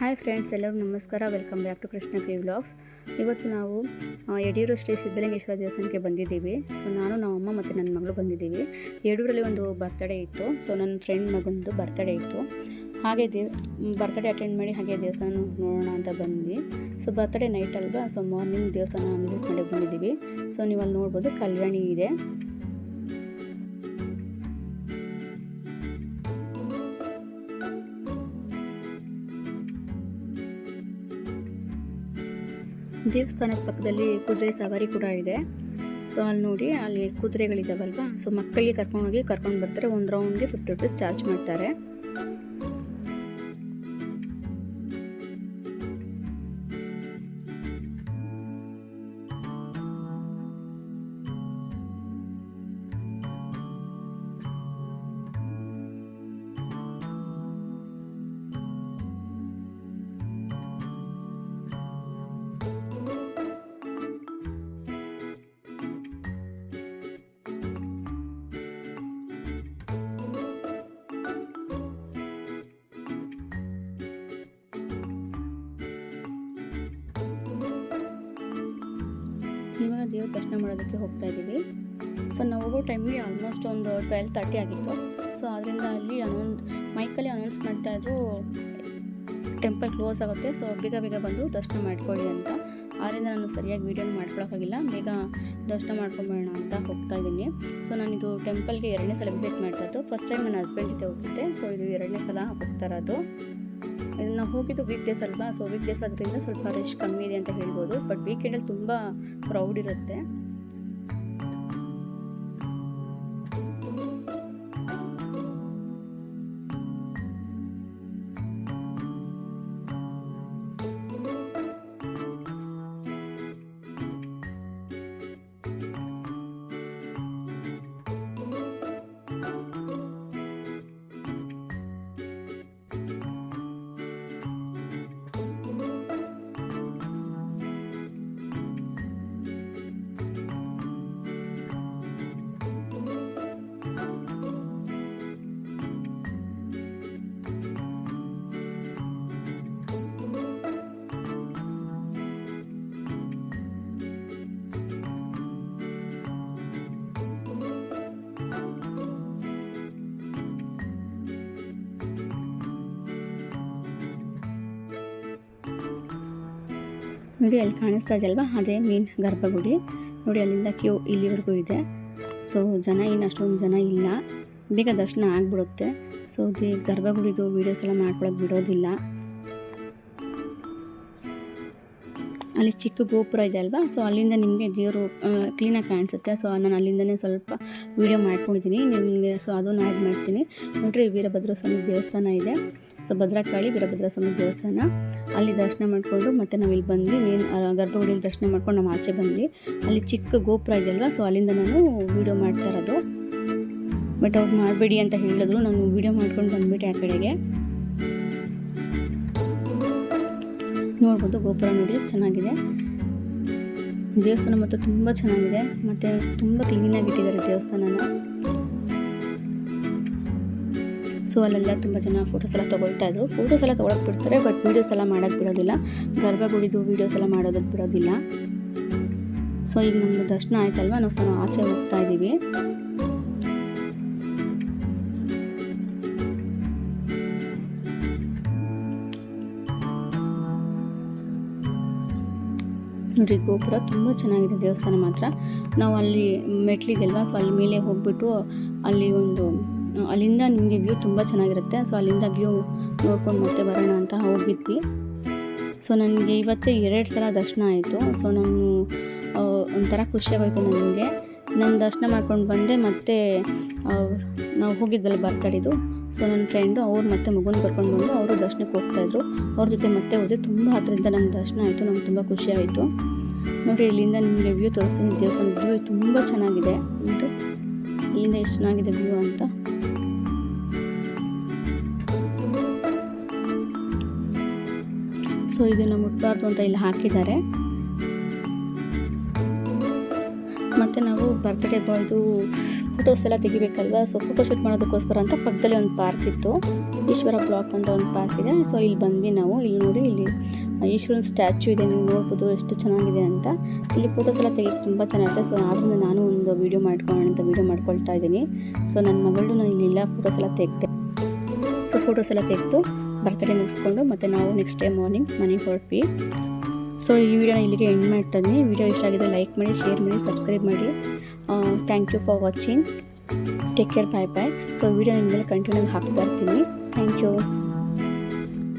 Hi friends, ಎಲ್ಲರಿಗೂ ನಮಸ್ಕಾರ. Welcome back to Krishna P vlogs. ಇವತ್ತು ನಾವು ಯಡಿಯೂರು ಶ್ರೀ ಸಿದ್ಧಲಿಂಗೇಶ್ವರ ದೇವಸ್ಥಾನಕ್ಕೆ ಬಂದಿದ್ದೀವಿ. ಸೊ ನಾನು, ನಮ್ಮ ಅಮ್ಮ ಮತ್ತು ನನ್ನ ಮಗಳು ಬಂದಿದ್ದೀವಿ. ಯಡಿಯೂರಲ್ಲಿ ಒಂದು ಬರ್ತ್ಡೇ ಇತ್ತು. ಸೊ ನನ್ನ ಫ್ರೆಂಡ್ ಮಗಂದು ಬರ್ತ್ಡೇ ಇತ್ತು. ಹಾಗೆ ಬರ್ತ್ಡೇ ಅಟೆಂಡ್ ಮಾಡಿ ಹಾಗೆ ದೇವಸ್ಥಾನ ನೋಡೋಣ ಅಂತ ಬಂದ್ವಿ. ಸೊ ಬರ್ತ್ಡೇ ನೈಟ್ ಅಲ್ವಾ, ಸೊ ಮಾರ್ನಿಂಗ್ ದೇವಸ್ಥಾನ ವಿಸಿಟ್ ಮಾಡಿ ಬಂದಿದ್ದೀವಿ. ಸೊ ನೀವು ಅಲ್ಲಿ ನೋಡ್ಬೋದು, ಕಲ್ಯಾಣಿ ಇದೆ. ದೇವಸ್ಥಾನದ ಪಕ್ಕದಲ್ಲಿ ಕುದುರೆ ಸವಾರಿ ಕೂಡ ಇದೆ. ಸೊ ಅಲ್ಲಿ ನೋಡಿ, ಅಲ್ಲಿ ಕುದುರೆಗಳಿದ್ದಾವಲ್ವಾ, ಸೊ ಮಕ್ಕಳಿಗೆ ಕರ್ಕೊಂಡು ಬರ್ತಾರೆ. ಒಂದು ರೌಂಡ್ಗೆ 50 ರೂಪೀಸ್ ಚಾರ್ಜ್ ಮಾಡ್ತಾರೆ. ಇವಾಗ ದೇವ್ರ ದರ್ಶನ ಮಾಡೋದಕ್ಕೆ ಹೋಗ್ತಾ ಇದ್ದೀವಿ. ಸೊ ನಾವು ಹೋಗೋ ಟೈಮ್ಗೆ ಆಲ್ಮೋಸ್ಟ್ ಒಂದು 12:30 ಆಗಿತ್ತು. ಸೊ ಅದರಿಂದ ಅಲ್ಲಿ ಮೈಕಲ್ಲಿ ಅನೌನ್ಸ್ ಮಾಡ್ತಾಯಿದ್ರು, ಟೆಂಪಲ್ ಕ್ಲೋಸ್ ಆಗುತ್ತೆ, ಸೊ ಬೇಗ ಬಂದು ದರ್ಶನ ಮಾಡ್ಕೊಳ್ಳಿ ಅಂತ. ಆದ್ದರಿಂದ ನಾನು ಸರಿಯಾಗಿ ವೀಡಿಯೋನ ಮಾಡ್ಕೊಳಕ್ಕಾಗಿಲ್ಲ. ಬೇಗ ದರ್ಶನ ಮಾಡ್ಕೊಂಬೇಡ ಅಂತ ಹೋಗ್ತಾ ಇದ್ದೀನಿ. ಸೊ ನಾನಿದು ಟೆಂಪಲ್ಗೆ 2ನೇ ಸಲ ವಿಸಿಟ್ ಮಾಡ್ತಾ ಇದ್ದು. ಫಸ್ಟ್ ಟೈಮ್ ನನ್ನ ಹಸ್ಬೆಂಡ್ ಜೊತೆ ಹೋಗಿದ್ದೆ. ಸೊ ಇದು 2ನೇ ಸಲ ಹೋಗ್ತಾ ಇರೋದು. ನಾವು ಹೋಗಿದ್ದು ವೀಕ್ ಡೇಸ್ ಅಲ್ವಾ, ಸೊ ವೀಕ್ ಡೇಸ್ ಅದರಿಂದ ಸ್ವಲ್ಪ ರಶ್ ಕಮ್ಮಿ ಇದೆ ಅಂತ ಹೇಳ್ಬೋದು. ಬಟ್ ವೀಕೆಂಡಲ್ಲಿ ತುಂಬ ಕ್ರೌಡ್ ಇರುತ್ತೆ. ನೋಡಿ, ಅಲ್ಲಿ ಕಾಣಿಸ್ತಾ ಇದೆಯಲ್ವಾ, ಅದೇ ಮೇನ್ ಗರ್ಭಗುಡಿ. ನೋಡಿ, ಅಲ್ಲಿಂದ ಕ್ಯೂ ಇಲ್ಲಿವರೆಗೂ ಇದೆ. ಸೊ ಇನ್ನು ಅಷ್ಟೊಂದು ಜನ ಇಲ್ಲ, ಬೇಗ ದರ್ಶನ ಆಗಿಬಿಡುತ್ತೆ. ಸೊ ಗರ್ಭಗುಡಿದು ವೀಡಿಯೋಸ್ ಎಲ್ಲ ಮಾಡ್ಕೊಳಕ್ಕೆ ಬಿಡೋದಿಲ್ಲ. ಅಲ್ಲಿ ಚಿಕ್ಕ ಗೋಪುರ ಇದೆ ಅಲ್ವಾ, ಸೊ ಅಲ್ಲಿಂದ ನಿಮಗೆ ದೇವರು ಕ್ಲೀನಾಗಿ ಕಾಣಿಸುತ್ತೆ. ಸೊ ನಾನು ಅಲ್ಲಿಂದನೇ ಸ್ವಲ್ಪ ವೀಡಿಯೋ ಮಾಡ್ಕೊಂಡಿದ್ದೀನಿ ನಿಮಗೆ. ಸೊ ಅದನ್ನು ಆ್ಯಡ್ ಮಾಡ್ತೀನಿ. ನೋಡ್ರಿ, ವೀರಭದ್ರ ಸ್ವಾಮಿ ದೇವಸ್ಥಾನ ಇದೆ. ಸೊ ಭದ್ರಕಾಳಿ ವೀರಭದ್ರ ಸ್ವಾಮಿ ದೇವಸ್ಥಾನ, ಅಲ್ಲಿ ದರ್ಶನ ಮಾಡಿಕೊಂಡು ಮತ್ತೆ ನಾವು ಇಲ್ಲಿ ಬಂದ್ವಿ. ಮೇನ್ ಗರ್ಭಗುಡಿಯಲ್ಲಿ ದರ್ಶನ ಮಾಡ್ಕೊಂಡು ನಾವು ಆಚೆ ಬಂದ್ವಿ. ಅಲ್ಲಿ ಚಿಕ್ಕ ಗೋಪುರ ಇದೆಯಲ್ವಾ, ಸೊ ಅಲ್ಲಿಂದ ನಾನು ವೀಡಿಯೋ ಮಾಡ್ತಾ ಇರೋದು. ಬಟ್ ಅವ್ರು ಮಾಡಬೇಡಿ ಅಂತ ಹೇಳಿದ್ರು. ನಾನು ವೀಡಿಯೋ ಮಾಡ್ಕೊಂಡು ಬಂದ್ಬಿಟ್ಟೆ ಆ ಕಡೆಗೆ. ನೋಡ್ಬೋದು, ಗೋಪುರ ನೋಡಿ ಚೆನ್ನಾಗಿದೆ. ದೇವಸ್ಥಾನ ಮತ್ತು ತುಂಬ ಚೆನ್ನಾಗಿದೆ, ಮತ್ತು ತುಂಬ ಕ್ಲೀನಾಗಿ ಇಟ್ಟಿದ್ದಾರೆ ದೇವಸ್ಥಾನನ. ಸೊ ಅಲ್ಲೆಲ್ಲ ತುಂಬ ಜನ ಫೋಟೋಸ್ ಎಲ್ಲ ತೊಗೊಳ್ತಾ ಇದ್ರು. ಫೋಟೋಸ್ ಎಲ್ಲ ತೊಗೊಳಕ್ಕೆ ಬಿಡ್ತಾರೆ, ಬಟ್ ವೀಡಿಯೋಸ್ ಎಲ್ಲ ಮಾಡೋಕ್ಕೆ ಬಿಡೋದಿಲ್ಲ. ಗರ್ಭಗುಡಿದು ವೀಡಿಯೋಸ್ ಎಲ್ಲ ಮಾಡೋದಕ್ಕೆ ಬಿಡೋದಿಲ್ಲ. ಸೊ ಈಗ ನಮ್ಮ ದರ್ಶನ ಆಯ್ತಲ್ವ, ನಾವು ಆಚೆ ಹೋಗ್ತಾ ಇದ್ದೀವಿ. ನೋಡಿ, ಗೋಪುರ ತುಂಬ ಚೆನ್ನಾಗಿದೆ, ದೇವಸ್ಥಾನ ಮಾತ್ರ. ನಾವು ಅಲ್ಲಿ ಮೆಟ್ಲಿದೆಲ್ವಾ, ಸೊ ಅಲ್ಲಿ ಮೇಲೆ ಹೋಗ್ಬಿಟ್ಟು ಅಲ್ಲಿಂದ ನಿಮಗೆ ವ್ಯೂ ತುಂಬ ಚೆನ್ನಾಗಿರುತ್ತೆ. ಸೊ ಅಲ್ಲಿಂದ ವ್ಯೂ ನೋಡ್ಕೊಂಡು ಮತ್ತೆ ಬರೋಣ ಅಂತ ಹೋಗಿದ್ವಿ. ಸೊ ನನಗೆ ಇವತ್ತೇ 2 ಸಲ ದರ್ಶನ ಆಯಿತು. ಸೊ ನಾನು ಒಂಥರ ಖುಷಿಯಾಗೋಯ್ತು ನನಗೆ. ನಾನು ದರ್ಶನ ಮಾಡ್ಕೊಂಡು ಬಂದೆ. ಮತ್ತು ನಾವು ಹೋಗಿದ್ವಲ್ಲ ಬರ್ತ್ಡೇದು, ಸೊ ನನ್ನ ಫ್ರೆಂಡು ಅವ್ರು ಮತ್ತೆ ಮಗುನ ಕರ್ಕೊಂಡು ಬಂದು ಅವರು ದರ್ಶನಕ್ಕೆ ಹೋಗ್ತಾಯಿದ್ರು. ಅವ್ರ ಜೊತೆ ಮತ್ತೆ ಹೋದೆ. ತುಂಬ ಹತ್ತಿರದಿಂದ ನಂಗೆ ದರ್ಶನ ಆಯಿತು. ನಂಗೆ ತುಂಬ ಖುಷಿ ಆಯಿತು. ನೋಡಿರಿ, ಇಲ್ಲಿಂದ ನಿಮಗೆ ವ್ಯೂ ತೋರಿಸ್ತೀನಿ. ದೇವಸ್ಥಾನದ ವ್ಯೂ ತುಂಬ ಚೆನ್ನಾಗಿದೆ. ನೋಡಿ, ಇಲ್ಲಿಂದ ಎಷ್ಟು ಚೆನ್ನಾಗಿದೆ ವ್ಯೂ ಅಂತ. ಸೊ ಇದನ್ನು ಮುಟ್ಬಾರ್ದು ಅಂತ ಇಲ್ಲಿ ಹಾಕಿದ್ದಾರೆ. ಮತ್ತು ನಾವು ಬರ್ತ್ಡೇ ಬಾಯ್ದು ಫೋಟೋಸ್ ಎಲ್ಲ ತೆಗಿಬೇಕಲ್ವ. ಸೊ ಫೋಟೋ ಶೂಟ್ ಮಾಡೋದಕ್ಕೋಸ್ಕರ ಅಂತ ಪಕ್ಕದಲ್ಲಿ ಒಂದು ಪಾರ್ಕ್ ಇತ್ತು, ಈಶ್ವರ ಬ್ಲಾಕ್ ಅಂತ ಒಂದು ಪಾರ್ಕ್ ಇದೆ. ಸೊ ಇಲ್ಲಿ ಬಂದ್ವಿ ನಾವು. ಇಲ್ಲಿ ನೋಡಿ, ಇಲ್ಲಿ ಈಶ್ವರನ ಸ್ಟ್ಯಾಚು ಇದೆ, ನೀವು ನೋಡ್ಬೋದು ಎಷ್ಟು ಚೆನ್ನಾಗಿದೆ ಅಂತ. ಇಲ್ಲಿ ಫೋಟೋಸ್ ಎಲ್ಲ ತೆಗಿಯೋಕ್ಕೆ ತುಂಬ ಚೆನ್ನಾಗಿದೆ. ಸೊ ಆದ್ದರಿಂದ ನಾನು ಒಂದು ವೀಡಿಯೋ ಮಾಡ್ಕೊಳ್ತಾ ಇದ್ದೀನಿ. ಸೊ ನನ್ನ ಮಗಳು ಇಲ್ಲೆಲ್ಲ ಫೋಟೋಸ್ ಎಲ್ಲ ತೆಗೆದೆ. ಸೊ ಫೋಟೋಸ್ ಎಲ್ಲ ತೆಗೆದು ಬರ್ತಡೇ ಮುಗಿಸ್ಕೊಂಡು ಮತ್ತು ನಾವು ನೆಕ್ಸ್ಟ್ ಡೇ ಮಾರ್ನಿಂಗ್ ಮನೆಗೆ ಹೊರಟ್ವಿ. ಸೊ ಈ ವಿಡಿಯೋನ ಇಲ್ಲಿಗೆ ಎಂಡ್ ಮಾಡ್ತಾ ಇದ್ದೀನಿ. ವಿಡಿಯೋ ಇಷ್ಟ ಆಗಿದೆ ಲೈಕ್ ಮಾಡಿ, ಶೇರ್ ಮಾಡಿ, ಸಬ್ಸ್ಕ್ರೈಬ್ ಮಾಡಿ. Thank you for watching. Take care, bye bye. So video ನಿಮ್ಮ ಮೇಲೆ ಕಂಟಿನ್ಯೂ ಹಾಕ್ತಾ ಇರ್ತೀನಿ. Thank you.